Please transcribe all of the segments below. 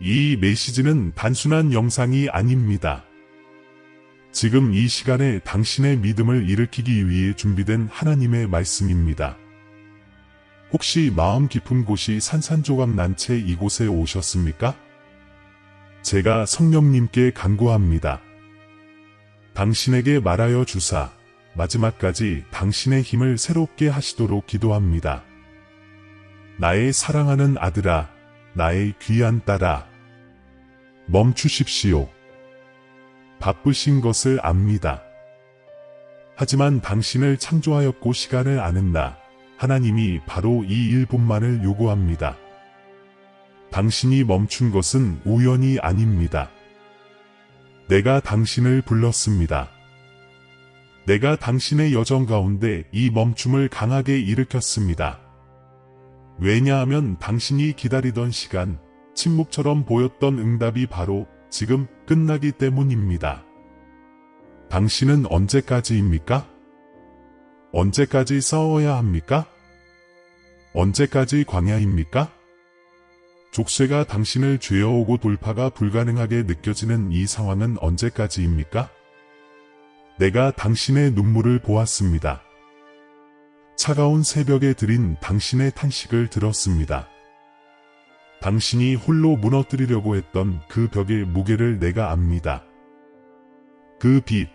이 메시지는 단순한 영상이 아닙니다. 지금 이 시간에 당신의 믿음을 일으키기 위해 준비된 하나님의 말씀입니다. 혹시 마음 깊은 곳이 산산조각 난 채 이곳에 오셨습니까? 제가 성령님께 간구합니다. 당신에게 말하여 주사 마지막까지 당신의 힘을 새롭게 하시도록 기도합니다. 나의 사랑하는 아들아, 나의 귀한 딸아, 멈추십시오. 바쁘신 것을 압니다. 하지만 당신을 창조하였고 시간을 아는 나, 하나님이 바로 이 1분만을 요구합니다. 당신이 멈춘 것은 우연이 아닙니다. 내가 당신을 불렀습니다. 내가 당신의 여정 가운데 이 멈춤을 강하게 일으켰습니다. 왜냐하면 당신이 기다리던 시간, 침묵처럼 보였던 응답이 바로 지금 끝나기 때문입니다. 당신은 언제까지입니까? 언제까지 싸워야 합니까? 언제까지 광야입니까? 족쇄가 당신을 죄어오고 돌파가 불가능하게 느껴지는 이 상황은 언제까지입니까? 내가 당신의 눈물을 보았습니다. 차가운 새벽에 드린 당신의 탄식을 들었습니다. 당신이 홀로 무너뜨리려고 했던 그 벽의 무게를 내가 압니다. 그 빚,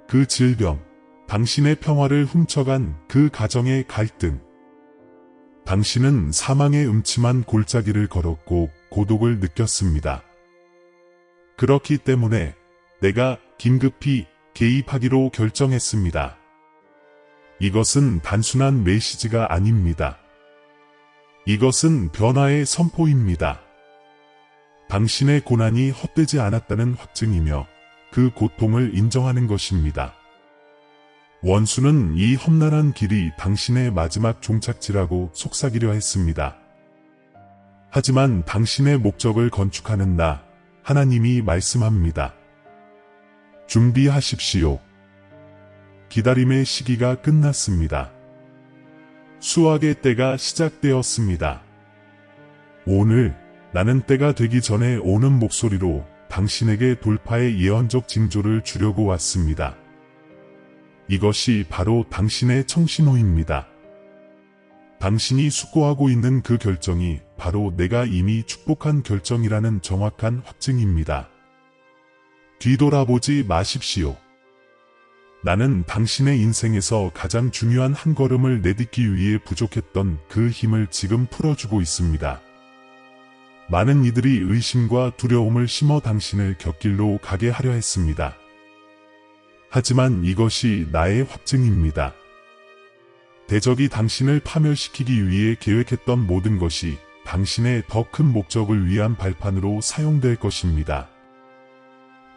그 질병, 당신의 평화를 훔쳐간 그 가정의 갈등. 당신은 사망의 음침한 골짜기를 걸었고 고독을 느꼈습니다. 그렇기 때문에 내가 긴급히 개입하기로 결정했습니다. 이것은 단순한 메시지가 아닙니다. 이것은 변화의 선포입니다. 당신의 고난이 헛되지 않았다는 확증이며 그 고통을 인정하는 것입니다. 원수는 이 험난한 길이 당신의 마지막 종착지라고 속삭이려 했습니다. 하지만 당신의 목적을 건축하는 나, 하나님이 말씀합니다. 준비하십시오. 기다림의 시기가 끝났습니다. 수확의 때가 시작되었습니다. 오늘 나는 때가 되기 전에 오는 목소리로 당신에게 돌파의 예언적 징조를 주려고 왔습니다. 이것이 바로 당신의 청신호입니다. 당신이 숙고하고 있는 그 결정이 바로 내가 이미 축복한 결정이라는 정확한 확증입니다. 뒤돌아보지 마십시오. 나는 당신의 인생에서 가장 중요한 한 걸음을 내딛기 위해 부족했던 그 힘을 지금 풀어주고 있습니다. 많은 이들이 의심과 두려움을 심어 당신을 곁길로 가게 하려 했습니다. 하지만 이것이 나의 확증입니다. 대적이 당신을 파멸시키기 위해 계획했던 모든 것이 당신의 더 큰 목적을 위한 발판으로 사용될 것입니다.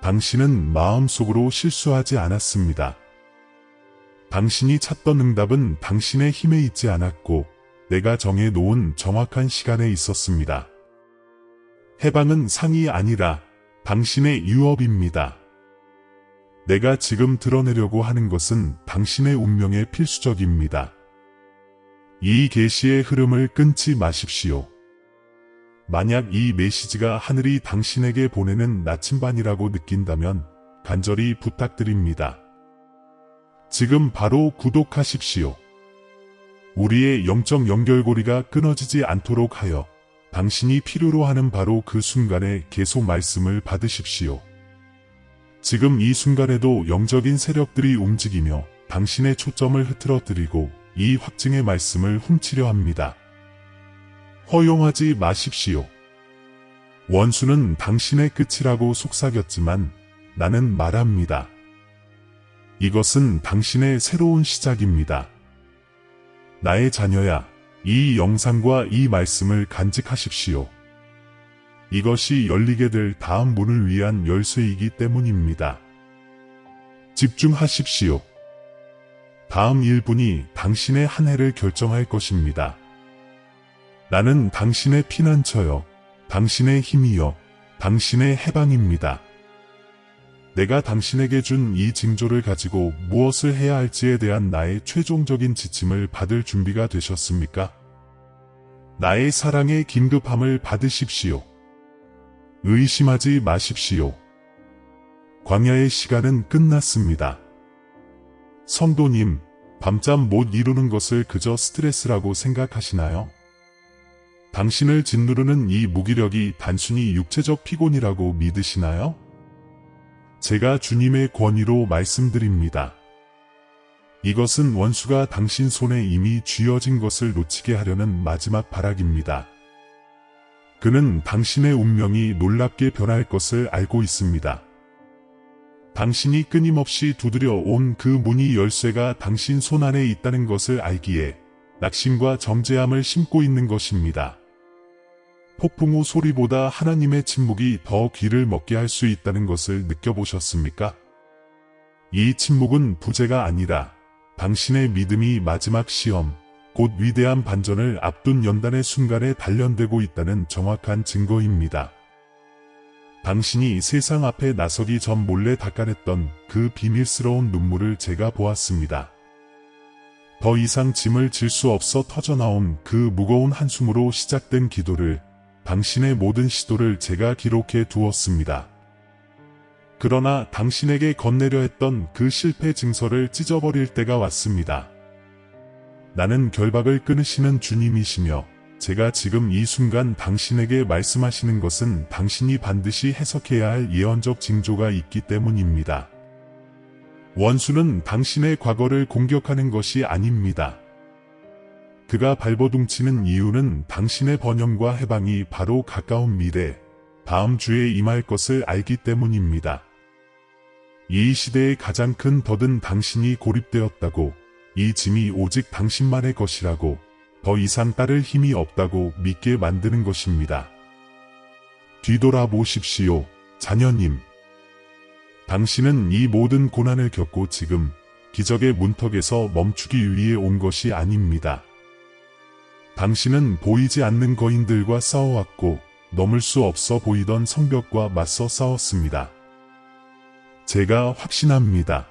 당신은 마음속으로 실수하지 않았습니다. 당신이 찾던 응답은 당신의 힘에 있지 않았고 내가 정해놓은 정확한 시간에 있었습니다. 해방은 상이 아니라 당신의 유업입니다. 내가 지금 드러내려고 하는 것은 당신의 운명에 필수적입니다. 이 계시의 흐름을 끊지 마십시오. 만약 이 메시지가 하늘이 당신에게 보내는 나침반이라고 느낀다면 간절히 부탁드립니다. 지금 바로 구독하십시오. 우리의 영적 연결고리가 끊어지지 않도록 하여 당신이 필요로 하는 바로 그 순간에 계속 말씀을 받으십시오. 지금 이 순간에도 영적인 세력들이 움직이며 당신의 초점을 흐트러뜨리고 이 확증의 말씀을 훔치려 합니다. 허용하지 마십시오. 원수는 당신의 끝이라고 속삭였지만 나는 말합니다. 이것은 당신의 새로운 시작입니다. 나의 자녀야, 이 영상과 이 말씀을 간직하십시오. 이것이 열리게 될 다음 문을 위한 열쇠이기 때문입니다. 집중하십시오. 다음 1분이 당신의 한 해를 결정할 것입니다. 나는 당신의 피난처여, 당신의 힘이여, 당신의 해방입니다. 내가 당신에게 준 이 징조를 가지고 무엇을 해야 할지에 대한 나의 최종적인 지침을 받을 준비가 되셨습니까? 나의 사랑의 긴급함을 받으십시오. 의심하지 마십시오. 광야의 시간은 끝났습니다. 성도님, 밤잠 못 이루는 것을 그저 스트레스라고 생각하시나요? 당신을 짓누르는 이 무기력이 단순히 육체적 피곤이라고 믿으시나요? 제가 주님의 권위로 말씀드립니다. 이것은 원수가 당신 손에 이미 쥐어진 것을 놓치게 하려는 마지막 발악입니다. 그는 당신의 운명이 놀랍게 변할 것을 알고 있습니다. 당신이 끊임없이 두드려 온 그 문의 열쇠가 당신 손 안에 있다는 것을 알기에 낙심과 정죄함을 심고 있는 것입니다. 폭풍 후 소리보다 하나님의 침묵이 더 귀를 먹게 할 수 있다는 것을 느껴보셨습니까? 이 침묵은 부재가 아니라 당신의 믿음이 마지막 시험, 곧 위대한 반전을 앞둔 연단의 순간에 단련되고 있다는 정확한 증거입니다. 당신이 세상 앞에 나서기 전 몰래 닦아냈던 그 비밀스러운 눈물을 제가 보았습니다. 더 이상 짐을 질 수 없어 터져나온 그 무거운 한숨으로 시작된 기도를, 당신의 모든 시도를 제가 기록해 두었습니다. 그러나 당신에게 건네려 했던 그 실패 증서를 찢어버릴 때가 왔습니다. 나는 결박을 끊으시는 주님이시며 제가 지금 이 순간 당신에게 말씀하시는 것은 당신이 반드시 해석해야 할 예언적 징조가 있기 때문입니다. 원수는 당신의 과거를 공격하는 것이 아닙니다. 그가 발버둥치는 이유는 당신의 번영과 해방이 바로 가까운 미래, 다음 주에 임할 것을 알기 때문입니다. 이 시대의 가장 큰 덫은 당신이 고립되었다고, 이 짐이 오직 당신만의 것이라고, 더 이상 따를 힘이 없다고 믿게 만드는 것입니다. 뒤돌아보십시오, 자녀님. 당신은 이 모든 고난을 겪고 지금 기적의 문턱에서 멈추기 위해 온 것이 아닙니다. 당신은 보이지 않는 거인들과 싸워왔고 넘을 수 없어 보이던 성벽과 맞서 싸웠습니다. 제가 확신합니다.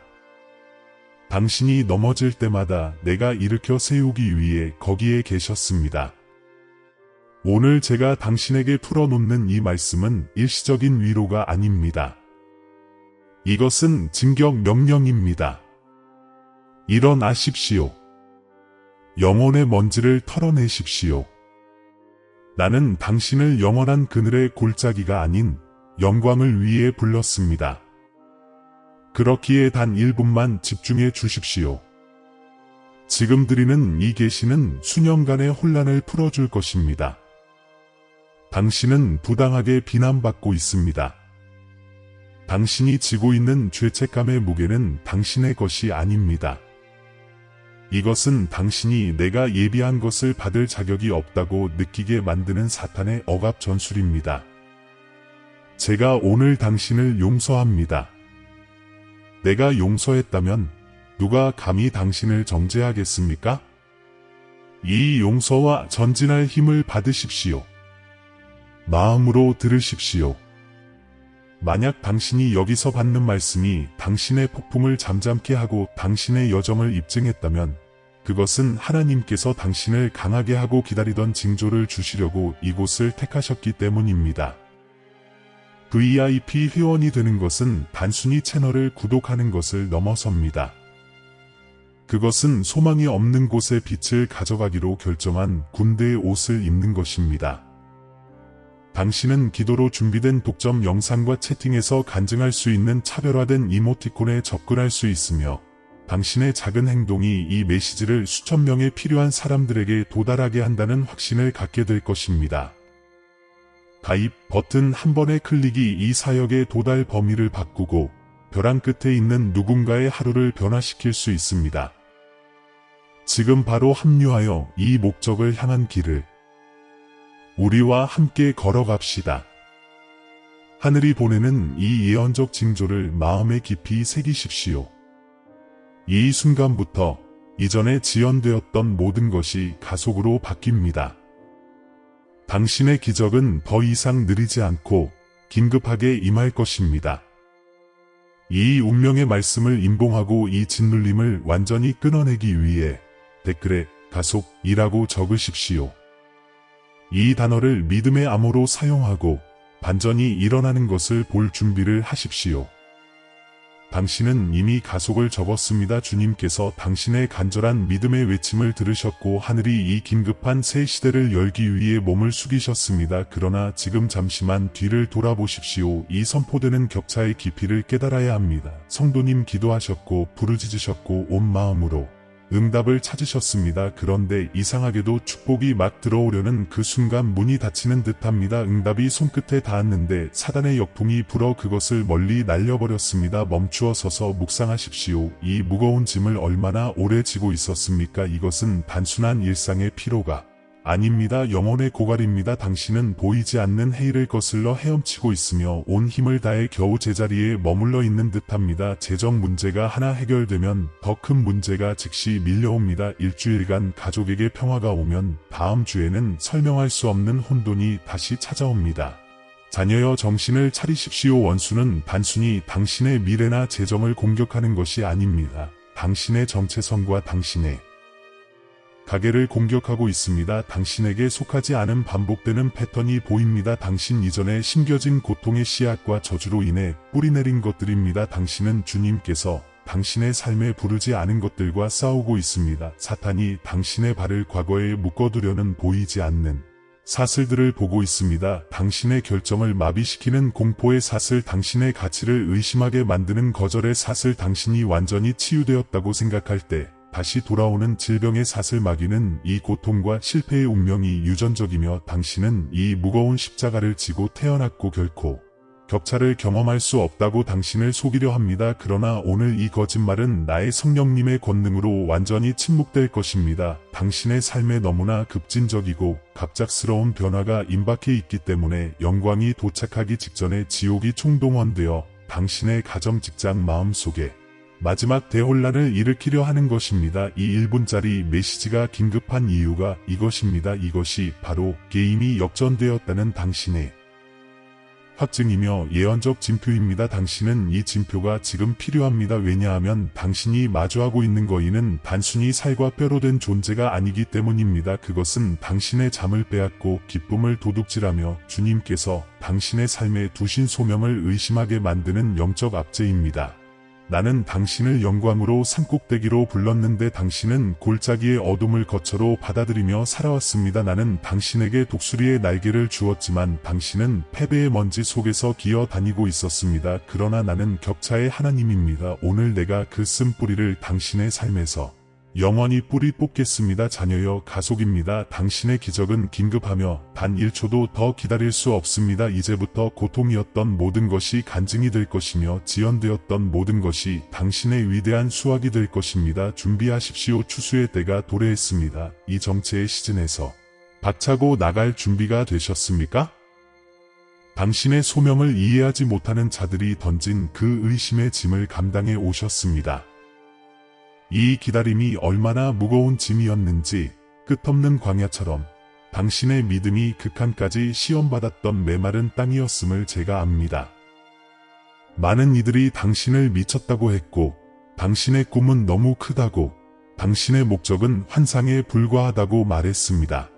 당신이 넘어질 때마다 내가 일으켜 세우기 위해 거기에 계셨습니다. 오늘 제가 당신에게 풀어놓는 이 말씀은 일시적인 위로가 아닙니다. 이것은 진격 명령입니다. 일어나십시오. 영혼의 먼지를 털어내십시오. 나는 당신을 영원한 그늘의 골짜기가 아닌 영광을 위해 불렀습니다. 그렇기에 단 1분만 집중해 주십시오. 지금 드리는 이 계시는 수년간의 혼란을 풀어줄 것입니다. 당신은 부당하게 비난받고 있습니다. 당신이 지고 있는 죄책감의 무게는 당신의 것이 아닙니다. 이것은 당신이 내가 예비한 것을 받을 자격이 없다고 느끼게 만드는 사탄의 억압 전술입니다. 제가 오늘 당신을 용서합니다. 내가 용서했다면 누가 감히 당신을 정죄하겠습니까? 이 용서와 전진할 힘을 받으십시오. 마음으로 들으십시오. 만약 당신이 여기서 받는 말씀이 당신의 폭풍을 잠잠케 하고 당신의 여정을 입증했다면 그것은 하나님께서 당신을 강하게 하고 기다리던 징조를 주시려고 이곳을 택하셨기 때문입니다. VIP 회원이 되는 것은 단순히 채널을 구독하는 것을 넘어섭니다. 그것은 소망이 없는 곳에 빛을 가져가기로 결정한 군대의 옷을 입는 것입니다. 당신은 기도로 준비된 독점 영상과 채팅에서 간증할 수 있는 차별화된 이모티콘에 접근할 수 있으며 당신의 작은 행동이 이 메시지를 수천 명의 필요한 사람들에게 도달하게 한다는 확신을 갖게 될 것입니다. 가입 버튼 한 번의 클릭이 이 사역의 도달 범위를 바꾸고 벼랑 끝에 있는 누군가의 하루를 변화시킬 수 있습니다. 지금 바로 합류하여 이 목적을 향한 길을 우리와 함께 걸어갑시다. 하늘이 보내는 이 예언적 징조를 마음에 깊이 새기십시오. 이 순간부터 이전에 지연되었던 모든 것이 가속으로 바뀝니다. 당신의 기적은 더 이상 느리지 않고 긴급하게 임할 것입니다. 이 운명의 말씀을 임봉하고 이 짓눌림을 완전히 끊어내기 위해 댓글에 가속이라고 적으십시오. 이 단어를 믿음의 암호로 사용하고 반전이 일어나는 것을 볼 준비를 하십시오. 당신은 이미 가속을 접었습니다. 주님께서 당신의 간절한 믿음의 외침을 들으셨고 하늘이 이 긴급한 새 시대를 열기 위해 몸을 숙이셨습니다. 그러나 지금 잠시만 뒤를 돌아보십시오. 이 선포되는 격차의 깊이를 깨달아야 합니다. 성도님 기도하셨고 부르짖으셨고 온 마음으로 응답을 찾으셨습니다. 그런데 이상하게도 축복이 막 들어오려는 그 순간 문이 닫히는 듯합니다. 응답이 손끝에 닿았는데 사단의 역풍이 불어 그것을 멀리 날려버렸습니다. 멈추어 서서 묵상하십시오. 이 무거운 짐을 얼마나 오래 지고 있었습니까? 이것은 단순한 일상의 피로가 아닙니다. 영혼의 고갈입니다. 당신은 보이지 않는 해일을 거슬러 헤엄치고 있으며 온 힘을 다해 겨우 제자리에 머물러 있는 듯합니다. 재정 문제가 하나 해결되면 더 큰 문제가 즉시 밀려옵니다. 일주일간 가족에게 평화가 오면 다음 주에는 설명할 수 없는 혼돈이 다시 찾아옵니다. 자녀여 정신을 차리십시오. 원수는 단순히 당신의 미래나 재정을 공격하는 것이 아닙니다. 당신의 정체성과 당신의 가게를 공격하고 있습니다. 당신에게 속하지 않은 반복되는 패턴이 보입니다. 당신 이전에 심겨진 고통의 씨앗과 저주로 인해 뿌리내린 것들입니다. 당신은 주님께서 당신의 삶에 부르지 않은 것들과 싸우고 있습니다. 사탄이 당신의 발을 과거에 묶어두려는 보이지 않는 사슬들을 보고 있습니다. 당신의 결정을 마비시키는 공포의 사슬, 당신의 가치를 의심하게 만드는 거절의 사슬, 당신이 완전히 치유되었다고 생각할 때 다시 돌아오는 질병의 사슬. 마귀는 이 고통과 실패의 운명이 유전적이며 당신은 이 무거운 십자가를 지고 태어났고 결코 격차를 경험할 수 없다고 당신을 속이려 합니다. 그러나 오늘 이 거짓말은 나의 성령님의 권능으로 완전히 침묵될 것입니다. 당신의 삶에 너무나 급진적이고 갑작스러운 변화가 임박해 있기 때문에 영광이 도착하기 직전에 지옥이 총동원되어 당신의 가정, 직장, 마음속에 마지막 대혼란을 일으키려 하는 것입니다. 이 1분짜리 메시지가 긴급한 이유가 이것입니다. 이것이 바로 게임이 역전되었다는 당신의 확증이며 예언적 징표입니다. 당신은 이 징표가 지금 필요합니다. 왜냐하면 당신이 마주하고 있는 거인은 단순히 살과 뼈로 된 존재가 아니기 때문입니다. 그것은 당신의 잠을 빼앗고 기쁨을 도둑질하며 주님께서 당신의 삶에 두신 소명을 의심하게 만드는 영적 압제입니다. 나는 당신을 영광으로 산꼭대기로 불렀는데 당신은 골짜기의 어둠을 거처로 받아들이며 살아왔습니다. 나는 당신에게 독수리의 날개를 주었지만 당신은 패배의 먼지 속에서 기어 다니고 있었습니다. 그러나 나는 격차의 하나님입니다. 오늘 내가 그 쓴뿌리를 당신의 삶에서 영원히 뿌리 뽑겠습니다. 자녀여, 가속입니다. 당신의 기적은 긴급하며 단 1초도 더 기다릴 수 없습니다. 이제부터 고통이었던 모든 것이 간증이 될 것이며 지연되었던 모든 것이 당신의 위대한 수확이 될 것입니다. 준비하십시오. 추수의 때가 도래했습니다. 이 정체의 시즌에서 박차고 나갈 준비가 되셨습니까? 당신의 소명을 이해하지 못하는 자들이 던진 그 의심의 짐을 감당해 오셨습니다. 이 기다림이 얼마나 무거운 짐이었는지 끝없는 광야처럼 당신의 믿음이 극한까지 시험받았던 메마른 땅이었음을 제가 압니다. 많은 이들이 당신을 미쳤다고 했고 당신의 꿈은 너무 크다고 당신의 목적은 환상에 불과하다고 말했습니다.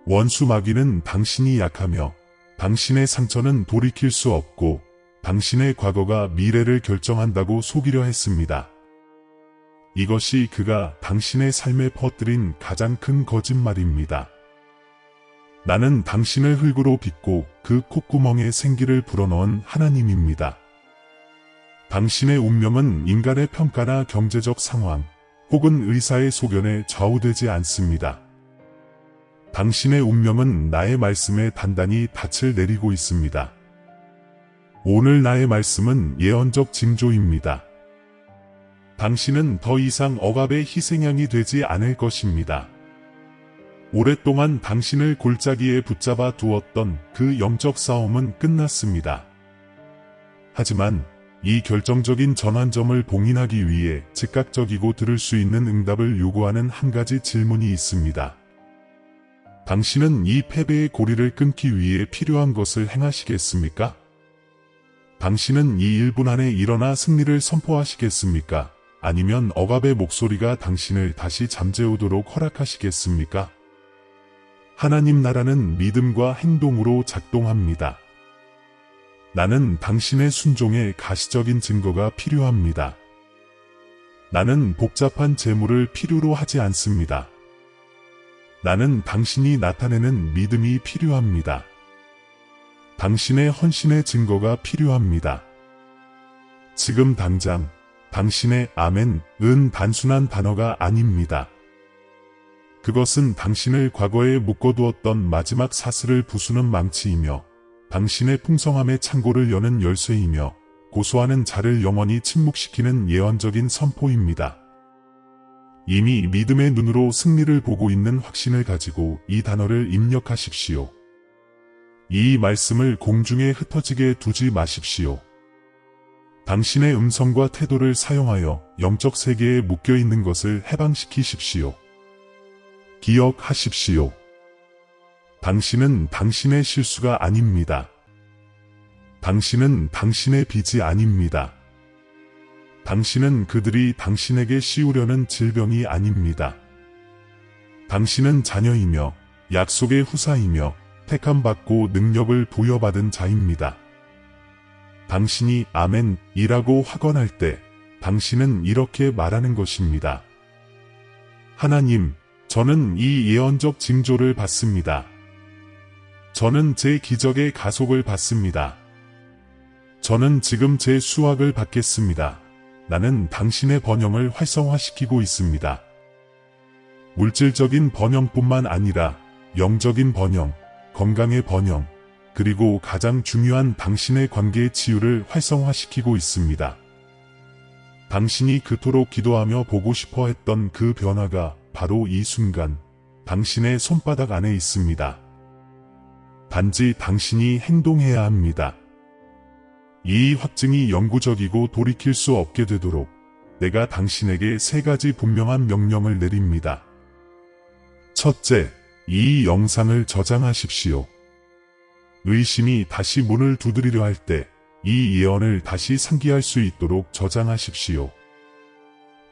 원수 마귀는 당신이 약하며 당신의 상처는 돌이킬 수 없고 당신의 과거가 미래를 결정한다고 속이려 했습니다. 이것이 그가 당신의 삶에 퍼뜨린 가장 큰 거짓말입니다. 나는 당신을 흙으로 빚고 그 콧구멍에 생기를 불어넣은 하나님입니다. 당신의 운명은 인간의 평가나 경제적 상황 혹은 의사의 소견에 좌우되지 않습니다. 당신의 운명은 나의 말씀에 단단히 닻을 내리고 있습니다. 오늘 나의 말씀은 예언적 징조입니다. 당신은 더 이상 억압의 희생양이 되지 않을 것입니다. 오랫동안 당신을 골짜기에 붙잡아 두었던 그 영적 싸움은 끝났습니다. 하지만 이 결정적인 전환점을 봉인하기 위해 즉각적이고 들을 수 있는 응답을 요구하는 한 가지 질문이 있습니다. 당신은 이 패배의 고리를 끊기 위해 필요한 것을 행하시겠습니까? 당신은 이 1분 안에 일어나 승리를 선포하시겠습니까? 아니면 억압의 목소리가 당신을 다시 잠재우도록 허락하시겠습니까? 하나님 나라는 믿음과 행동으로 작동합니다. 나는 당신의 순종에 가시적인 증거가 필요합니다. 나는 복잡한 재물을 필요로 하지 않습니다. 나는 당신이 나타내는 믿음이 필요합니다. 당신의 헌신의 증거가 필요합니다. 지금 당장 당신의 아멘은 단순한 단어가 아닙니다. 그것은 당신을 과거에 묶어두었던 마지막 사슬을 부수는 망치이며 당신의 풍성함의 창고를 여는 열쇠이며 고소하는 자를 영원히 침묵시키는 예언적인 선포입니다. 이미 믿음의 눈으로 승리를 보고 있는 확신을 가지고 이 단어를 입력하십시오. 이 말씀을 공중에 흩어지게 두지 마십시오. 당신의 음성과 태도를 사용하여 영적 세계에 묶여있는 것을 해방시키십시오. 기억하십시오. 당신은 당신의 실수가 아닙니다. 당신은 당신의 빚이 아닙니다. 당신은 그들이 당신에게 씌우려는 질병이 아닙니다. 당신은 자녀이며 약속의 후사이며 택함받고 능력을 부여받은 자입니다. 당신이 아멘이라고 확언할 때 당신은 이렇게 말하는 것입니다. 하나님, 저는 이 예언적 징조를 받습니다. 저는 제 기적의 가속을 받습니다. 저는 지금 제 수확을 받겠습니다. 나는 당신의 번영을 활성화시키고 있습니다. 물질적인 번영뿐만 아니라 영적인 번영, 건강의 번영, 그리고 가장 중요한 당신의 관계의 치유를 활성화시키고 있습니다. 당신이 그토록 기도하며 보고 싶어 했던 그 변화가 바로 이 순간 당신의 손바닥 안에 있습니다. 단지 당신이 행동해야 합니다. 이 확증이 영구적이고 돌이킬 수 없게 되도록 내가 당신에게 3가지 분명한 명령을 내립니다. 첫째, 이 영상을 저장하십시오. 의심이 다시 문을 두드리려 할 때 이 예언을 다시 상기할 수 있도록 저장하십시오.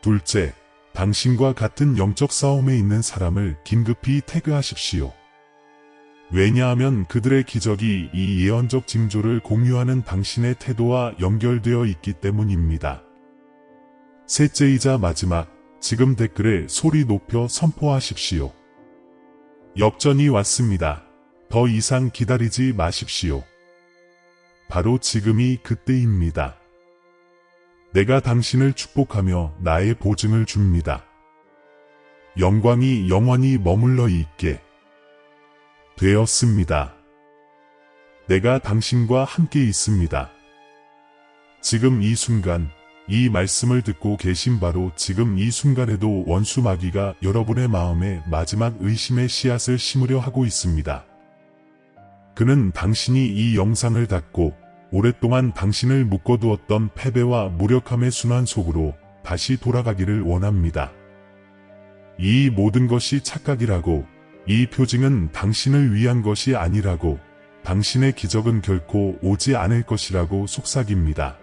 둘째, 당신과 같은 영적 싸움에 있는 사람을 긴급히 태그하십시오. 왜냐하면 그들의 기적이 이 예언적 징조를 공유하는 당신의 태도와 연결되어 있기 때문입니다. 셋째이자 마지막, 지금 댓글에 소리 높여 선포하십시오. 역전이 왔습니다. 더 이상 기다리지 마십시오. 바로 지금이 그때입니다. 내가 당신을 축복하며 나의 보증을 줍니다. 영광이 영원히 머물러 있게 되었습니다. 내가 당신과 함께 있습니다. 지금 이 순간, 이 말씀을 듣고 계신 바로 지금 이 순간에도 원수 마귀가 여러분의 마음에 마지막 의심의 씨앗을 심으려 하고 있습니다. 그는 당신이 이 영상을 닫고 오랫동안 당신을 묶어두었던 패배와 무력함의 순환 속으로 다시 돌아가기를 원합니다. 이 모든 것이 착각이라고, 이 표징은 당신을 위한 것이 아니라고, 당신의 기적은 결코 오지 않을 것이라고 속삭입니다.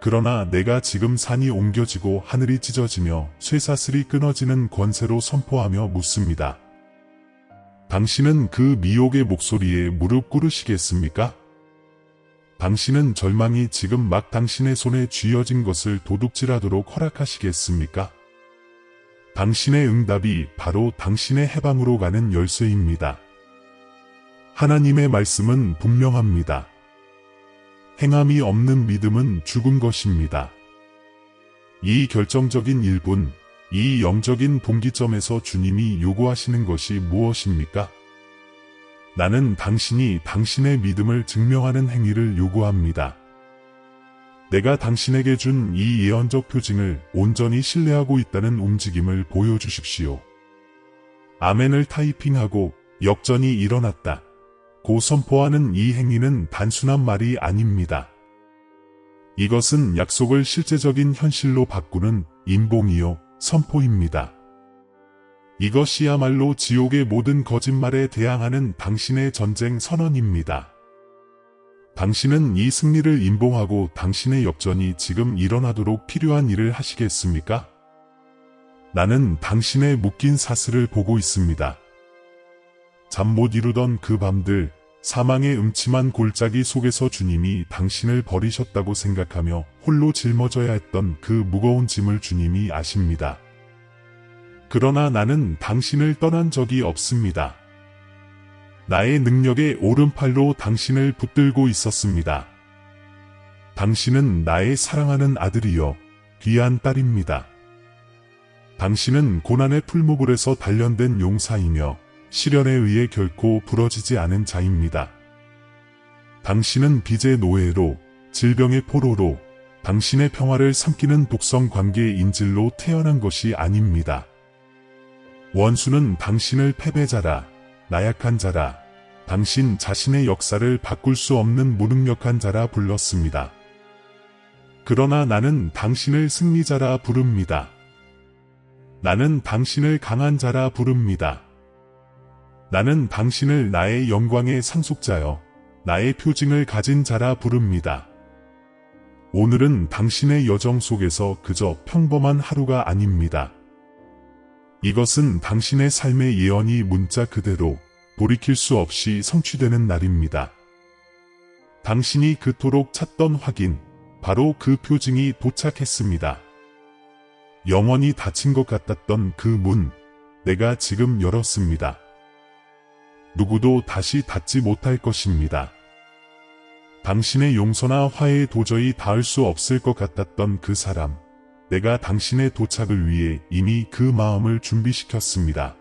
그러나 내가 지금 산이 옮겨지고 하늘이 찢어지며 쇠사슬이 끊어지는 권세로 선포하며 묻습니다. 당신은 그 미혹의 목소리에 무릎 꿇으시겠습니까? 당신은 절망이 지금 막 당신의 손에 쥐어진 것을 도둑질하도록 허락하시겠습니까? 당신의 응답이 바로 당신의 해방으로 가는 열쇠입니다. 하나님의 말씀은 분명합니다. 행함이 없는 믿음은 죽은 것입니다. 이 결정적인 1분, 이 영적인 분기점에서 주님이 요구하시는 것이 무엇입니까? 나는 당신이 당신의 믿음을 증명하는 행위를 요구합니다. 내가 당신에게 준 이 예언적 표징을 온전히 신뢰하고 있다는 움직임을 보여주십시오. 아멘을 타이핑하고 역전이 일어났다 고 선포하는 이 행위는 단순한 말이 아닙니다. 이것은 약속을 실제적인 현실로 바꾸는 임봉이요, 선포입니다. 이것이야말로 지옥의 모든 거짓말에 대항하는 당신의 전쟁 선언입니다. 당신은 이 승리를 임봉하고 당신의 역전이 지금 일어나도록 필요한 일을 하시겠습니까? 나는 당신의 묶인 사슬을 보고 있습니다. 잠 못 이루던 그 밤들, 사망의 음침한 골짜기 속에서 주님이 당신을 버리셨다고 생각하며 홀로 짊어져야 했던 그 무거운 짐을 주님이 아십니다. 그러나 나는 당신을 떠난 적이 없습니다. 나의 능력의 오른팔로 당신을 붙들고 있었습니다. 당신은 나의 사랑하는 아들이요, 귀한 딸입니다. 당신은 고난의 풀무불에서 단련된 용사이며 시련에 의해 결코 부러지지 않은 자입니다. 당신은 빚의 노예로, 질병의 포로로, 당신의 평화를 삼키는 독성 관계의 인질로 태어난 것이 아닙니다. 원수는 당신을 패배자라, 나약한 자라, 당신 자신의 역사를 바꿀 수 없는 무능력한 자라 불렀습니다. 그러나 나는 당신을 승리자라 부릅니다. 나는 당신을 강한 자라 부릅니다. 나는 당신을 나의 영광의 상속자여, 나의 표징을 가진 자라 부릅니다. 오늘은 당신의 여정 속에서 그저 평범한 하루가 아닙니다. 이것은 당신의 삶의 예언이 문자 그대로 돌이킬 수 없이 성취되는 날입니다. 당신이 그토록 찾던 확인, 바로 그 표징이 도착했습니다. 영원히 닫힌 것 같았던 그 문, 내가 지금 열었습니다. 누구도 다시 닫지 못할 것입니다. 당신의 용서나 화해에 도저히 닿을 수 없을 것 같았던 그 사람, 내가 당신의 도착을 위해 이미 그 마음을 준비시켰습니다.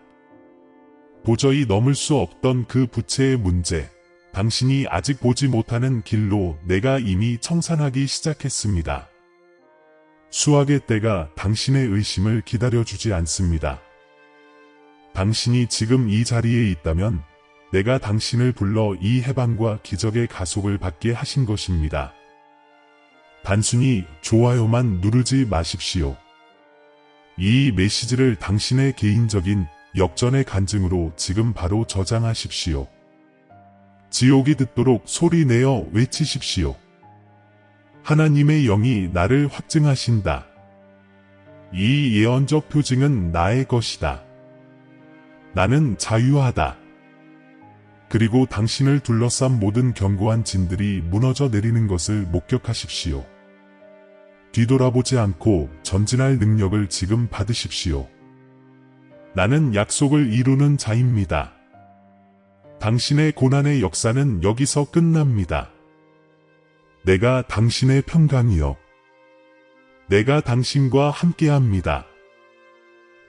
도저히 넘을 수 없던 그 부채의 문제, 당신이 아직 보지 못하는 길로 내가 이미 청산하기 시작했습니다. 수확의 때가 당신의 의심을 기다려주지 않습니다. 당신이 지금 이 자리에 있다면 내가 당신을 불러 이 해방과 기적의 가속을 받게 하신 것입니다. 단순히 좋아요만 누르지 마십시오. 이 메시지를 당신의 개인적인 역전의 간증으로 지금 바로 저장하십시오. 지옥이 듣도록 소리내어 외치십시오. 하나님의 영이 나를 확증하신다. 이 예언적 표징은 나의 것이다. 나는 자유하다. 그리고 당신을 둘러싼 모든 견고한 진들이 무너져 내리는 것을 목격하십시오. 뒤돌아보지 않고 전진할 능력을 지금 받으십시오. 나는 약속을 이루는 자입니다. 당신의 고난의 역사는 여기서 끝납니다. 내가 당신의 평강이요. 내가 당신과 함께합니다.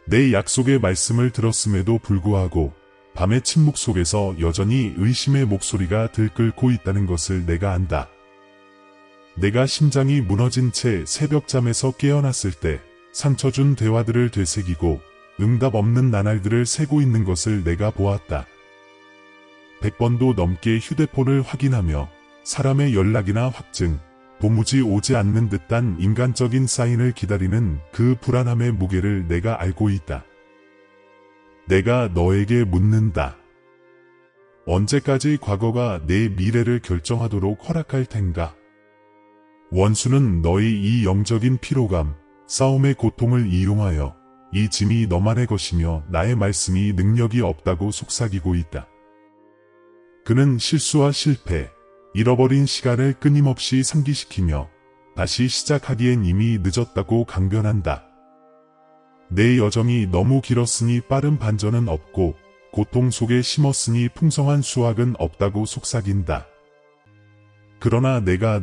내 약속의 말씀을 들었음에도 불구하고 밤의 침묵 속에서 여전히 의심의 목소리가 들끓고 있다는 것을 내가 안다. 내가 심장이 무너진 채 새벽잠에서 깨어났을 때 상처 준 대화들을 되새기고 응답 없는 나날들을 세고 있는 것을 내가 보았다. 100번도 넘게 휴대폰을 확인하며 사람의 연락이나 확증, 도무지 오지 않는 듯한 인간적인 사인을 기다리는 그 불안함의 무게를 내가 알고 있다. 내가 너에게 묻는다. 언제까지 과거가 내 미래를 결정하도록 허락할 텐가? 원수는 너의 이 영적인 피로감, 싸움의 고통을 이용하여 이 짐이 너만의 것이며 나의 말씀이 능력이 없다고 속삭이고 있다. 그는 실수와 실패, 잃어버린 시간을 끊임없이 상기시키며 다시 시작하기엔 이미 늦었다고 강변한다. 내 여정이 너무 길었으니 빠른 반전은 없고 고통 속에 심었으니 풍성한 수확은 없다고 속삭인다. 그러나 내가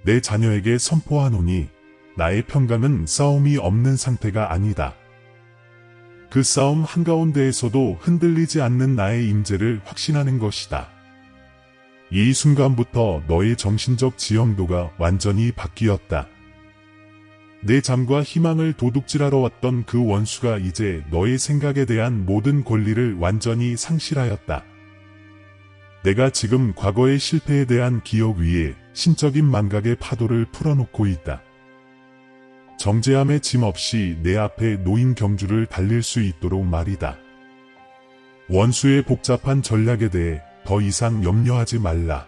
내 자녀에게 선포하노니 나의 평강은 싸움이 없는 상태가 아니다. 그 싸움 한가운데에서도 흔들리지 않는 나의 임재를 확신하는 것이다. 이 순간부터 너의 정신적 지형도가 완전히 바뀌었다. 내 잠과 희망을 도둑질하러 왔던 그 원수가 이제 너의 생각에 대한 모든 권리를 완전히 상실하였다. 내가 지금 과거의 실패에 대한 기억 위에 신적인 망각의 파도를 풀어놓고 있다. 정죄함의 짐 없이 내 앞에 놓인 경주를 달릴 수 있도록 말이다. 원수의 복잡한 전략에 대해 더 이상 염려하지 말라.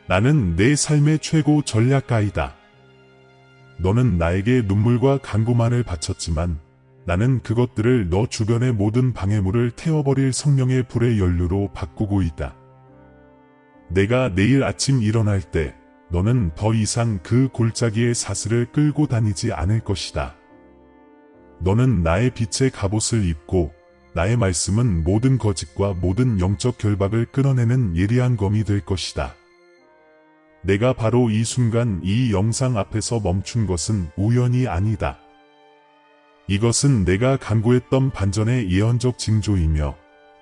나는 내 삶의 최고 전략가이다. 너는 나에게 눈물과 간구만을 바쳤지만 나는 그것들을 너 주변의 모든 방해물을 태워버릴 성령의 불의 연료로 바꾸고 있다. 내가 내일 아침 일어날 때 너는 더 이상 그 골짜기의 사슬을 끌고 다니지 않을 것이다. 너는 나의 빛의 갑옷을 입고 나의 말씀은 모든 거짓과 모든 영적 결박을 끊어내는 예리한 검이 될 것이다. 내가 바로 이 순간 이 영상 앞에서 멈춘 것은 우연이 아니다. 이것은 내가 간구했던 반전의 예언적 징조이며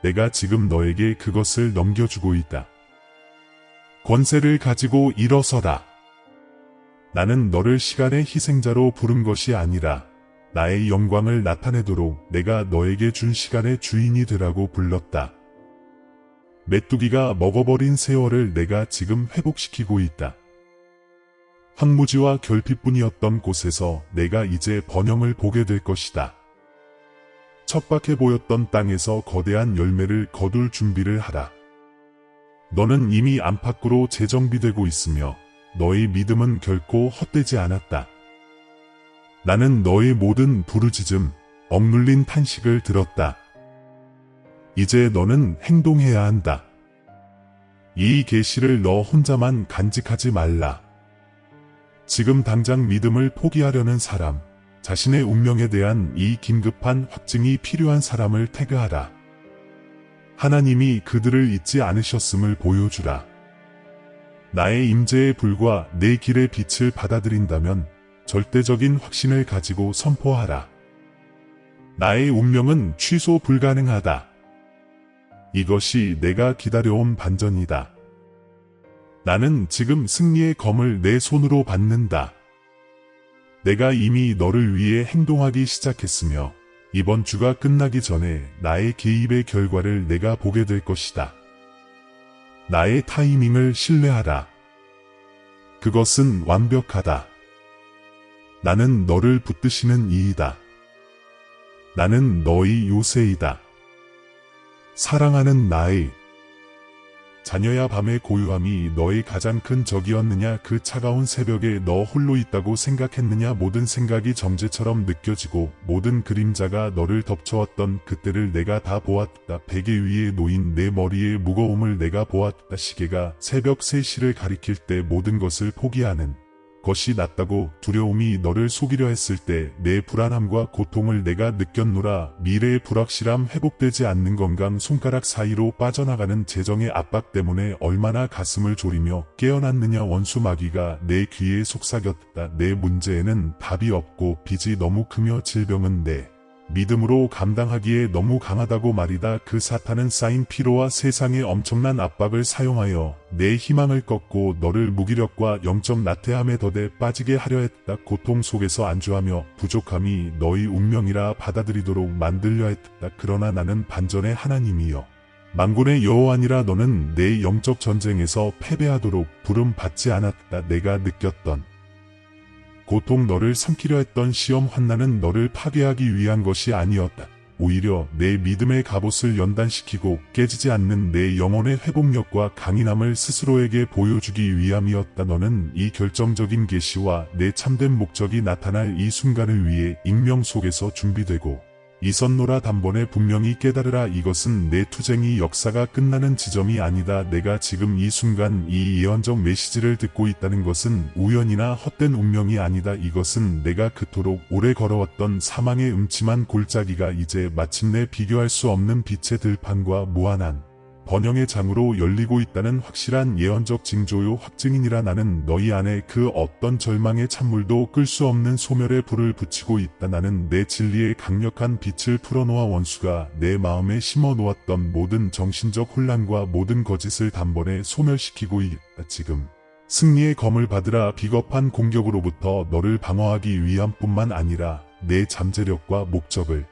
내가 지금 너에게 그것을 넘겨주고 있다. 권세를 가지고 일어서라. 나는 너를 시간의 희생자로 부른 것이 아니라 나의 영광을 나타내도록 내가 너에게 준 시간의 주인이 되라고 불렀다. 메뚜기가 먹어버린 세월을 내가 지금 회복시키고 있다. 황무지와 결핍뿐이었던 곳에서 내가 이제 번영을 보게 될 것이다. 척박해 보였던 땅에서 거대한 열매를 거둘 준비를 하라. 너는 이미 안팎으로 재정비되고 있으며 너의 믿음은 결코 헛되지 않았다. 나는 너의 모든 부르짖음, 억눌린 탄식을 들었다. 이제 너는 행동해야 한다. 이 계시를 너 혼자만 간직하지 말라. 지금 당장 믿음을 포기하려는 사람, 자신의 운명에 대한 이 긴급한 확증이 필요한 사람을 태그하라. 하나님이 그들을 잊지 않으셨음을 보여주라. 나의 임재에 불과 내 길의 빛을 받아들인다면 절대적인 확신을 가지고 선포하라. 나의 운명은 취소 불가능하다. 이것이 내가 기다려온 반전이다. 나는 지금 승리의 검을 내 손으로 받는다. 내가 이미 너를 위해 행동하기 시작했으며 이번 주가 끝나기 전에 나의 개입의 결과를 내가 보게 될 것이다. 나의 타이밍을 신뢰하라. 그것은 완벽하다. 나는 너를 붙드시는 이이다. 나는 너의 요새이다. 사랑하는 나의 자녀야, 밤의 고요함이 너의 가장 큰 적이었느냐? 그 차가운 새벽에 너 홀로 있다고 생각했느냐? 모든 생각이 점재처럼 느껴지고 모든 그림자가 너를 덮쳐왔던 그때를 내가 다 보았다. 베개 위에 놓인 내 머리의 무거움을 내가 보았다. 시계가 새벽 3시를 가리킬 때 모든 것을 포기하는 것이 낫다고 두려움이 너를 속이려 했을 때 내 불안함과 고통을 내가 느꼈노라. 미래의 불확실함, 회복되지 않는 건강, 손가락 사이로 빠져나가는 재정의 압박 때문에 얼마나 가슴을 졸이며 깨어났느냐. 원수 마귀가 내 귀에 속삭였다. 내 문제에는 답이 없고 빚이 너무 크며 질병은 내 믿음으로 감당하기에 너무 강하다고 말이다. 그 사탄은 쌓인 피로와 세상의 엄청난 압박을 사용하여 내 희망을 꺾고 너를 무기력과 영적 나태함에 더대 빠지게 하려 했다. 고통 속에서 안주하며 부족함이 너의 운명이라 받아들이도록 만들려 했다. 그러나 나는 반전의 하나님이여 만군의 여호와니라. 너는 내 영적 전쟁에서 패배하도록 부름 받지 않았다. 내가 느꼈던 고통, 너를 삼키려 했던 시험, 환난은 너를 파괴하기 위한 것이 아니었다. 오히려 내 믿음의 갑옷을 연단시키고 깨지지 않는 내 영혼의 회복력과 강인함을 스스로에게 보여주기 위함이었다. 너는 이 결정적인 계시와 내 참된 목적이 나타날 이 순간을 위해 익명 속에서 준비되고 있었노라. 단번에 분명히 깨달으라. 이것은 내 투쟁이 역사가 끝나는 지점이 아니다. 내가 지금 이 순간 이 예언적 메시지를 듣고 있다는 것은 우연이나 헛된 운명이 아니다. 이것은 내가 그토록 오래 걸어왔던 사망의 음침한 골짜기가 이제 마침내 비교할 수 없는 빛의 들판과 무한한 번영의 장으로 열리고 있다는 확실한 예언적 징조요 확증이니라. 나는 너희 안에 그 어떤 절망의 찬물도 끌 수 없는 소멸의 불을 붙이고 있다. 나는 내 진리의 강력한 빛을 풀어놓아 원수가 내 마음에 심어놓았던 모든 정신적 혼란과 모든 거짓을 단번에 소멸시키고 있다. 지금 승리의 검을 받으라. 비겁한 공격으로부터 너를 방어하기 위함뿐만 아니라 내 잠재력과 목적을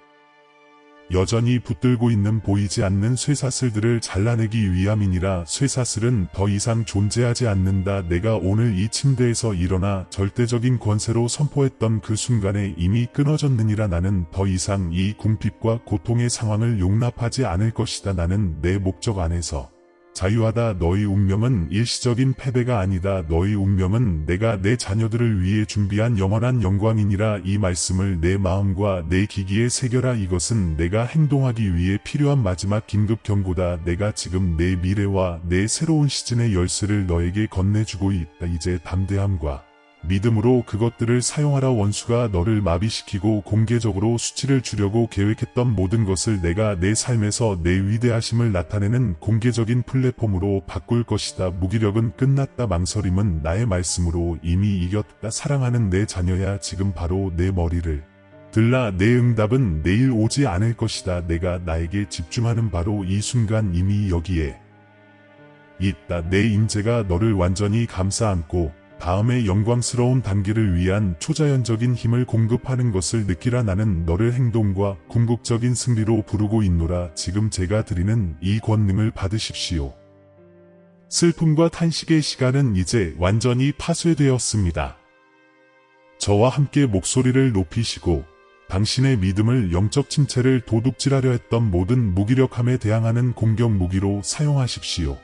여전히 붙들고 있는 보이지 않는 쇠사슬들을 잘라내기 위함이니라. 쇠사슬은 더 이상 존재하지 않는다. 내가 오늘 이 침대에서 일어나 절대적인 권세로 선포했던 그 순간에 이미 끊어졌느니라. 나는 더 이상 이 궁핍과 고통의 상황을 용납하지 않을 것이다. 나는 내 목적 안에서 자유하다. 너희 운명은 일시적인 패배가 아니다. 너희 운명은 내가 내 자녀들을 위해 준비한 영원한 영광이니라. 이 말씀을 내 마음과 내 기기에 새겨라. 이것은 내가 행동하기 위해 필요한 마지막 긴급 경고다. 내가 지금 내 미래와 내 새로운 시즌의 열쇠를 너에게 건네주고 있다. 이제 담대함과 믿음으로 그것들을 사용하라. 원수가 너를 마비시키고 공개적으로 수치를 주려고 계획했던 모든 것을 내가 내 삶에서 내 위대하심을 나타내는 공개적인 플랫폼으로 바꿀 것이다. 무기력은 끝났다. 망설임은 나의 말씀으로 이미 이겼다. 사랑하는 내 자녀야, 지금 바로 내 머리를 들라. 내 응답은 내일 오지 않을 것이다. 내가 나에게 집중하는 바로 이 순간 이미 여기에 있다. 내 임재가 너를 완전히 감싸 안고 다음의 영광스러운 단계를 위한 초자연적인 힘을 공급하는 것을 느끼라. 나는 너를 행동과 궁극적인 승리로 부르고 있노라. 지금 제가 드리는 이 권능을 받으십시오. 슬픔과 탄식의 시간은 이제 완전히 파쇄되었습니다. 저와 함께 목소리를 높이시고 당신의 믿음을 영적 침체를 도둑질하려 했던 모든 무기력함에 대항하는 공격 무기로 사용하십시오.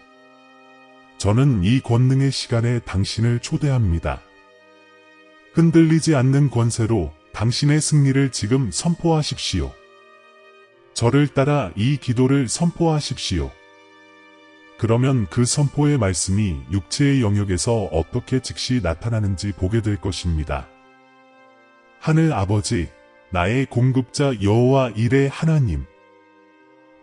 저는 이 권능의 시간에 당신을 초대합니다. 흔들리지 않는 권세로 당신의 승리를 지금 선포하십시오. 저를 따라 이 기도를 선포하십시오. 그러면 그 선포의 말씀이 육체의 영역에서 어떻게 즉시 나타나는지 보게 될 것입니다. 하늘 아버지, 나의 공급자 여호와 일의 하나님,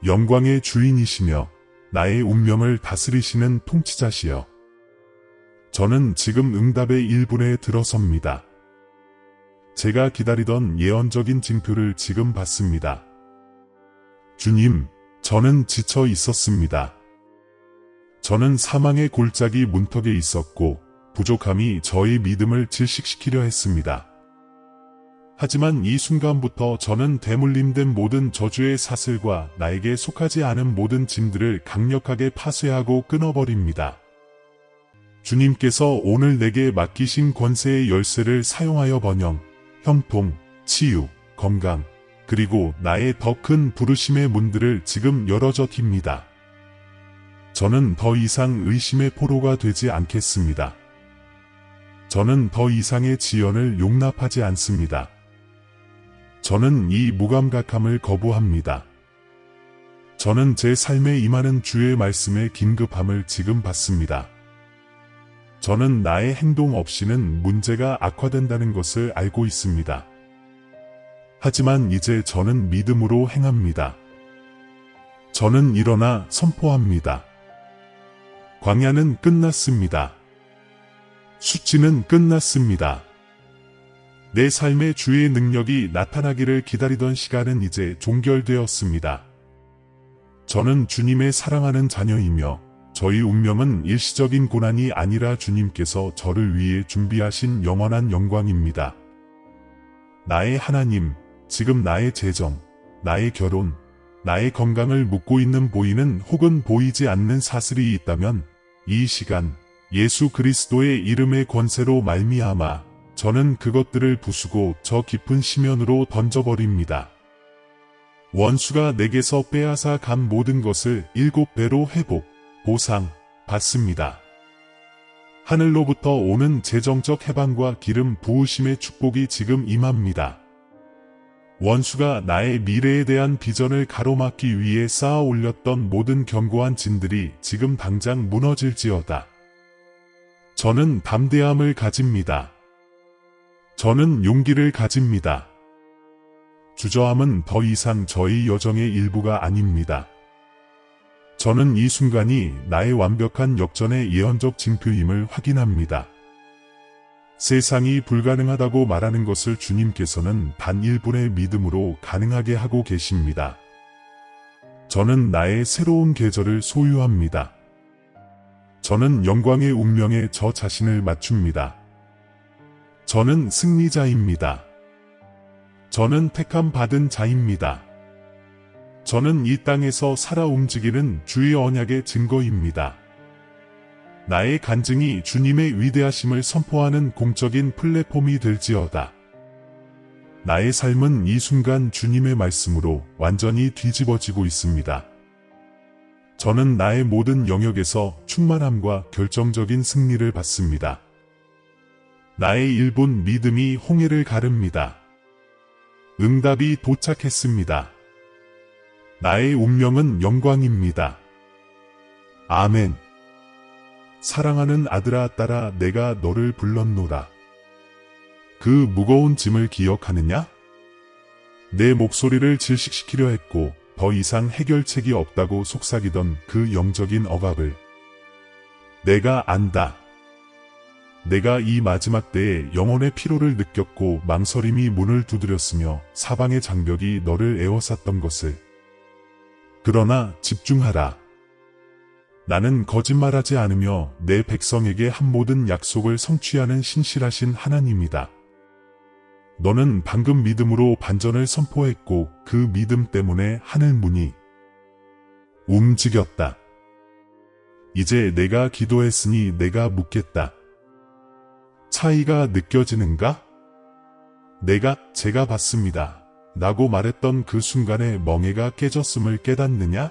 영광의 주인이시며 나의 운명을 다스리시는 통치자시여, 저는 지금 응답의 1분에 들어섭니다. 제가 기다리던 예언적인 징표를 지금 받습니다. 주님, 저는 지쳐 있었습니다. 저는 사망의 골짜기 문턱에 있었고 부족함이 저의 믿음을 질식시키려 했습니다. 하지만 이 순간부터 저는 대물림된 모든 저주의 사슬과 나에게 속하지 않은 모든 짐들을 강력하게 파쇄하고 끊어버립니다. 주님께서 오늘 내게 맡기신 권세의 열쇠를 사용하여 번영, 형통, 치유, 건강, 그리고 나의 더 큰 부르심의 문들을 지금 열어줘 팁니다. 저는 더 이상 의심의 포로가 되지 않겠습니다. 저는 더 이상의 지연을 용납하지 않습니다. 저는 이 무감각함을 거부합니다. 저는 제 삶에 임하는 주의 말씀의 긴급함을 지금 받습니다. 저는 나의 행동 없이는 문제가 악화된다는 것을 알고 있습니다. 하지만 이제 저는 믿음으로 행합니다. 저는 일어나 선포합니다. 광야는 끝났습니다. 수치는 끝났습니다. 내 삶의 주의 능력이 나타나기를 기다리던 시간은 이제 종결되었습니다. 저는 주님의 사랑하는 자녀이며 저희 운명은 일시적인 고난이 아니라 주님께서 저를 위해 준비하신 영원한 영광입니다. 나의 하나님, 지금 나의 재정, 나의 결혼, 나의 건강을 묻고 있는 보이는 혹은 보이지 않는 사슬이 있다면 이 시간 예수 그리스도의 이름의 권세로 말미암아 저는 그것들을 부수고 저 깊은 심연으로 던져버립니다. 원수가 내게서 빼앗아 간 모든 것을 7배로 회복, 보상, 받습니다. 하늘로부터 오는 재정적 해방과 기름 부으심의 축복이 지금 임합니다. 원수가 나의 미래에 대한 비전을 가로막기 위해 쌓아 올렸던 모든 견고한 진들이 지금 당장 무너질지어다. 저는 담대함을 가집니다. 저는 용기를 가집니다. 주저함은 더 이상 저희 여정의 일부가 아닙니다. 저는 이 순간이 나의 완벽한 역전의 예언적 징표임을 확인합니다. 세상이 불가능하다고 말하는 것을 주님께서는 단 1분의 믿음으로 가능하게 하고 계십니다. 저는 나의 새로운 계절을 소유합니다. 저는 영광의 운명에 저 자신을 맞춥니다. 저는 승리자입니다. 저는 택함 받은 자입니다. 저는 이 땅에서 살아 움직이는 주의 언약의 증거입니다. 나의 간증이 주님의 위대하심을 선포하는 공적인 플랫폼이 될지어다. 나의 삶은 이 순간 주님의 말씀으로 완전히 뒤집어지고 있습니다. 저는 나의 모든 영역에서 충만함과 결정적인 승리를 받습니다. 나의 1분 믿음이 홍해를 가릅니다. 응답이 도착했습니다. 나의 운명은 영광입니다. 아멘. 사랑하는 아들아 딸아 내가 너를 불렀노라. 그 무거운 짐을 기억하느냐? 내 목소리를 질식시키려 했고 더 이상 해결책이 없다고 속삭이던 그 영적인 억압을 내가 안다. 내가 이 마지막 때에 영혼의 피로를 느꼈고 망설임이 문을 두드렸으며 사방의 장벽이 너를 에워쌌던 것을. 그러나 집중하라. 나는 거짓말하지 않으며 내 백성에게 한 모든 약속을 성취하는 신실하신 하나님이다. 너는 방금 믿음으로 반전을 선포했고 그 믿음 때문에 하늘 문이 움직였다. 이제 내가 기도했으니 내가 묻겠다. 차이가 느껴지는가? 제가 봤습니다. 라고 말했던 그 순간에 멍해가 깨졌음을 깨닫느냐?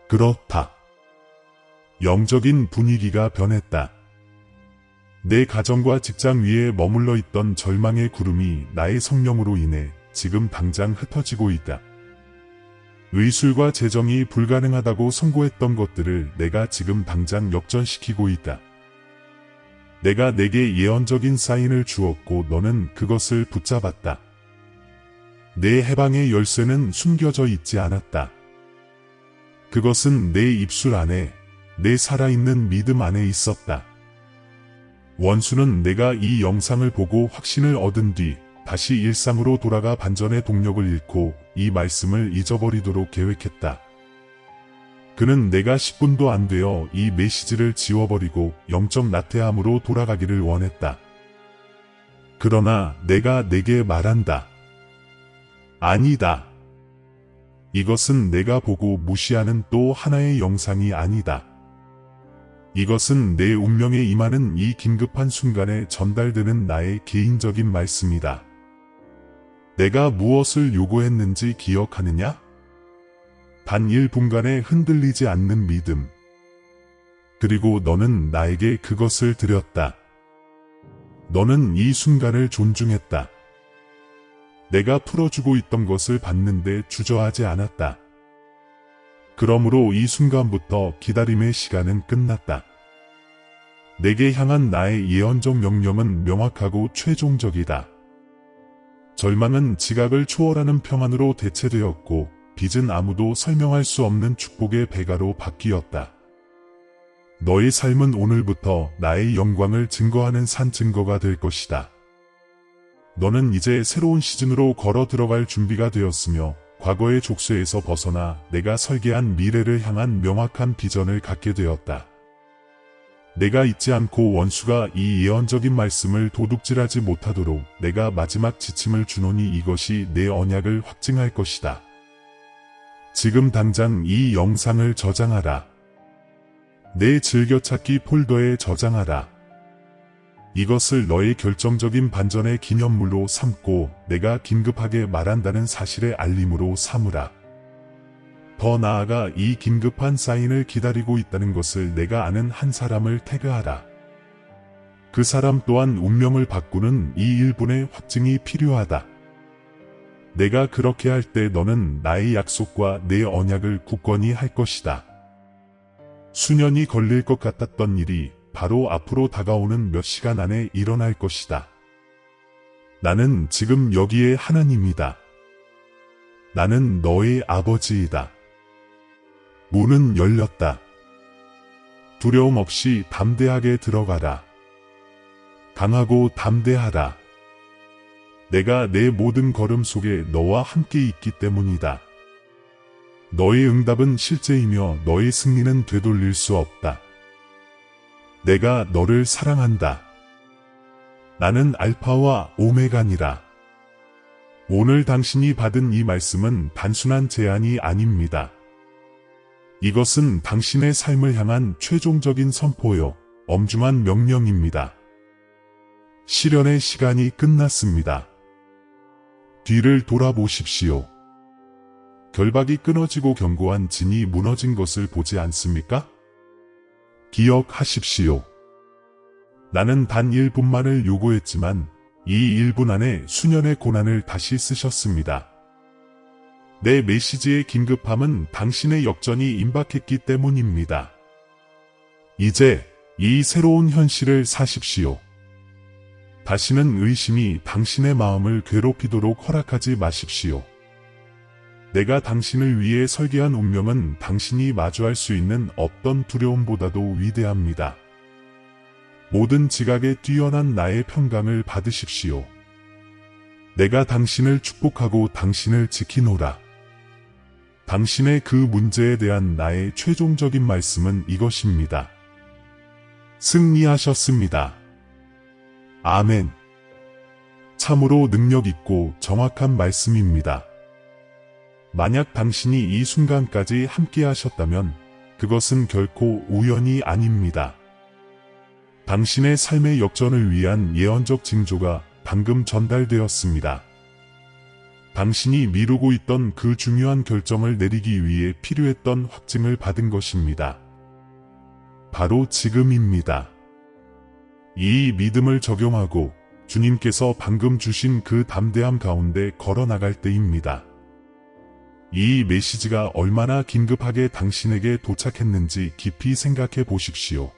그렇다. 영적인 분위기가 변했다. 내 가정과 직장 위에 머물러 있던 절망의 구름이 나의 성령으로 인해 지금 당장 흩어지고 있다. 의술과 재정이 불가능하다고 선고했던 것들을 내가 지금 당장 역전시키고 있다. 내가 내게 예언적인 사인을 주었고 너는 그것을 붙잡았다. 내 해방의 열쇠는 숨겨져 있지 않았다. 그것은 내 입술 안에, 내 살아있는 믿음 안에 있었다. 원수는 내가 이 영상을 보고 확신을 얻은 뒤 다시 일상으로 돌아가 반전의 동력을 잃고 이 말씀을 잊어버리도록 계획했다. 그는 내가 10분도 안 되어 이 메시지를 지워버리고 영적 나태함으로 돌아가기를 원했다. 그러나 내가 내게 말한다. 아니다. 이것은 내가 보고 무시하는 또 하나의 영상이 아니다. 이것은 내 운명에 임하는 이 긴급한 순간에 전달되는 나의 개인적인 말씀이다. 내가 무엇을 요구했는지 기억하느냐? 단 1분간에 흔들리지 않는 믿음. 그리고 너는 나에게 그것을 드렸다. 너는 이 순간을 존중했다. 내가 풀어주고 있던 것을 봤는데 주저하지 않았다. 그러므로 이 순간부터 기다림의 시간은 끝났다. 내게 향한 나의 예언적 명령은 명확하고 최종적이다. 절망은 지각을 초월하는 평안으로 대체되었고 빚은 아무도 설명할 수 없는 축복의 배가로 바뀌었다. 너의 삶은 오늘부터 나의 영광을 증거하는 산 증거가 될 것이다. 너는 이제 새로운 시즌으로 걸어 들어갈 준비가 되었으며 과거의 족쇄에서 벗어나 내가 설계한 미래를 향한 명확한 비전을 갖게 되었다. 내가 잊지 않고 원수가 이 예언적인 말씀을 도둑질하지 못하도록 내가 마지막 지침을 주노니 이것이 내 언약을 확증할 것이다. 지금 당장 이 영상을 저장하라. 내 즐겨찾기 폴더에 저장하라. 이것을 너의 결정적인 반전의 기념물로 삼고 내가 긴급하게 말한다는 사실의 알림으로 삼으라. 더 나아가 이 긴급한 사인을 기다리고 있다는 것을 내가 아는 한 사람을 태그하라. 그 사람 또한 운명을 바꾸는 이 1분의 확증이 필요하다. 내가 그렇게 할 때 너는 나의 약속과 내 언약을 굳건히 할 것이다. 수년이 걸릴 것 같았던 일이 바로 앞으로 다가오는 몇 시간 안에 일어날 것이다. 나는 지금 여기에 하나님이다. 나는 너의 아버지이다. 문은 열렸다. 두려움 없이 담대하게 들어가라. 강하고 담대하라. 내가 내 모든 걸음 속에 너와 함께 있기 때문이다. 너의 응답은 실제이며 너의 승리는 되돌릴 수 없다. 내가 너를 사랑한다. 나는 알파와 오메가니라. 오늘 당신이 받은 이 말씀은 단순한 제안이 아닙니다. 이것은 당신의 삶을 향한 최종적인 선포요, 엄중한 명령입니다. 시련의 시간이 끝났습니다. 뒤를 돌아보십시오. 결박이 끊어지고 견고한 진이 무너진 것을 보지 않습니까? 기억하십시오. 나는 단 1분만을 요구했지만 이 1분 안에 수년의 고난을 다시 쓰셨습니다. 내 메시지의 긴급함은 당신의 역전이 임박했기 때문입니다. 이제 이 새로운 현실을 사십시오. 다시는 의심이 당신의 마음을 괴롭히도록 허락하지 마십시오. 내가 당신을 위해 설계한 운명은 당신이 마주할 수 있는 어떤 두려움보다도 위대합니다. 모든 지각에 뛰어난 나의 평강을 받으십시오. 내가 당신을 축복하고 당신을 지키노라. 당신의 그 문제에 대한 나의 최종적인 말씀은 이것입니다. 승리하셨습니다. 아멘. 참으로 능력 있고 정확한 말씀입니다. 만약 당신이 이 순간까지 함께 하셨다면 그것은 결코 우연이 아닙니다. 당신의 삶의 역전을 위한 예언적 징조가 방금 전달되었습니다. 당신이 미루고 있던 그 중요한 결정을 내리기 위해 필요했던 확증을 받은 것입니다. 바로 지금입니다. 이 믿음을 적용하고 주님께서 방금 주신 그 담대함 가운데 걸어 나갈 때입니다. 이 메시지가 얼마나 긴급하게 당신에게 도착했는지 깊이 생각해 보십시오.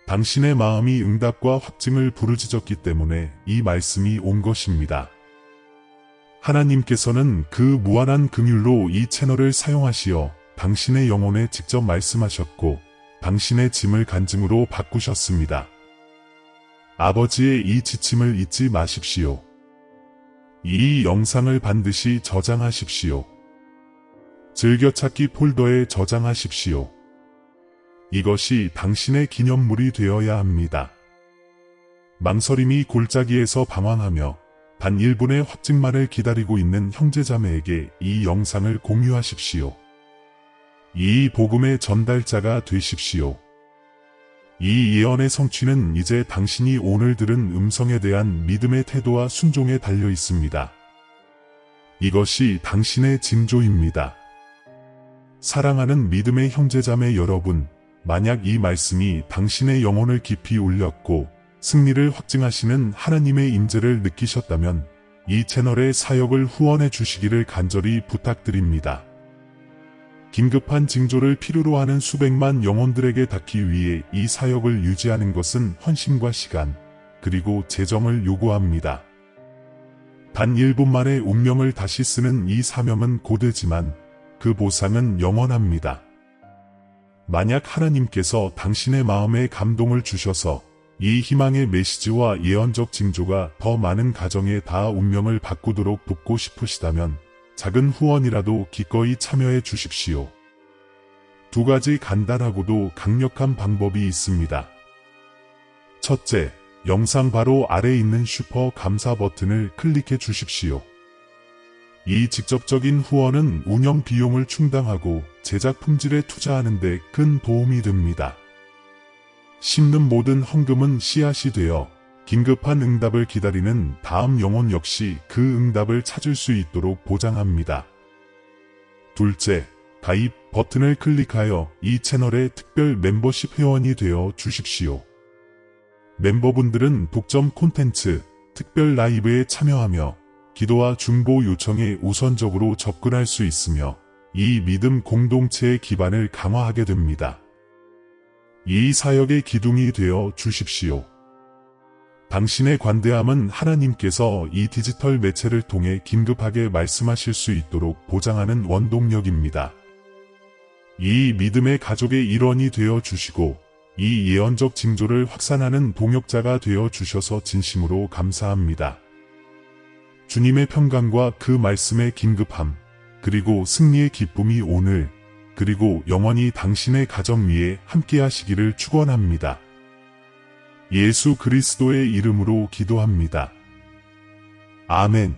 당신의 마음이 응답과 확증을 부르짖었기 때문에 이 말씀이 온 것입니다. 하나님께서는 그 무한한 긍휼로 이 채널을 사용하시어 당신의 영혼에 직접 말씀하셨고 당신의 짐을 간증으로 바꾸셨습니다. 아버지의 이 지침을 잊지 마십시오. 이 영상을 반드시 저장하십시오. 즐겨찾기 폴더에 저장하십시오. 이것이 당신의 기념물이 되어야 합니다. 망설임이 골짜기에서 방황하며 단 1분의 확증만을 기다리고 있는 형제자매에게 이 영상을 공유하십시오. 이 복음의 전달자가 되십시오. 이 예언의 성취는 이제 당신이 오늘 들은 음성에 대한 믿음의 태도와 순종에 달려 있습니다. 이것이 당신의 징조입니다. 사랑하는 믿음의 형제자매 여러분, 만약 이 말씀이 당신의 영혼을 깊이 울렸고 승리를 확증하시는 하나님의 임재를 느끼셨다면 이 채널의 사역을 후원해 주시기를 간절히 부탁드립니다. 긴급한 징조를 필요로 하는 수백만 영혼들에게 닿기 위해 이 사역을 유지하는 것은 헌신과 시간, 그리고 재정을 요구합니다. 단 1분 만에 운명을 다시 쓰는 이 사명은 고되지만 그 보상은 영원합니다. 만약 하나님께서 당신의 마음에 감동을 주셔서 이 희망의 메시지와 예언적 징조가 더 많은 가정에 닿아 운명을 바꾸도록 돕고 싶으시다면 작은 후원이라도 기꺼이 참여해 주십시오. 두 가지 간단하고도 강력한 방법이 있습니다. 첫째, 영상 바로 아래에 있는 슈퍼 감사 버튼을 클릭해 주십시오. 이 직접적인 후원은 운영 비용을 충당하고 제작 품질에 투자하는 데 큰 도움이 됩니다. 심는 모든 헌금은 씨앗이 되어 긴급한 응답을 기다리는 다음 영혼 역시 그 응답을 찾을 수 있도록 보장합니다. 둘째, 가입 버튼을 클릭하여 이 채널의 특별 멤버십 회원이 되어 주십시오. 멤버분들은 독점 콘텐츠, 특별 라이브에 참여하며 기도와 중보 요청에 우선적으로 접근할 수 있으며 이 믿음 공동체의 기반을 강화하게 됩니다. 이 사역의 기둥이 되어 주십시오. 당신의 관대함은 하나님께서 이 디지털 매체를 통해 긴급하게 말씀하실 수 있도록 보장하는 원동력입니다. 이 믿음의 가족의 일원이 되어 주시고 이 예언적 징조를 확산하는 동역자가 되어 주셔서 진심으로 감사합니다. 주님의 평강과 그 말씀의 긴급함, 그리고 승리의 기쁨이 오늘, 그리고 영원히 당신의 가정 위에 함께 하시기를 축원합니다. 예수 그리스도의 이름으로 기도합니다. 아멘.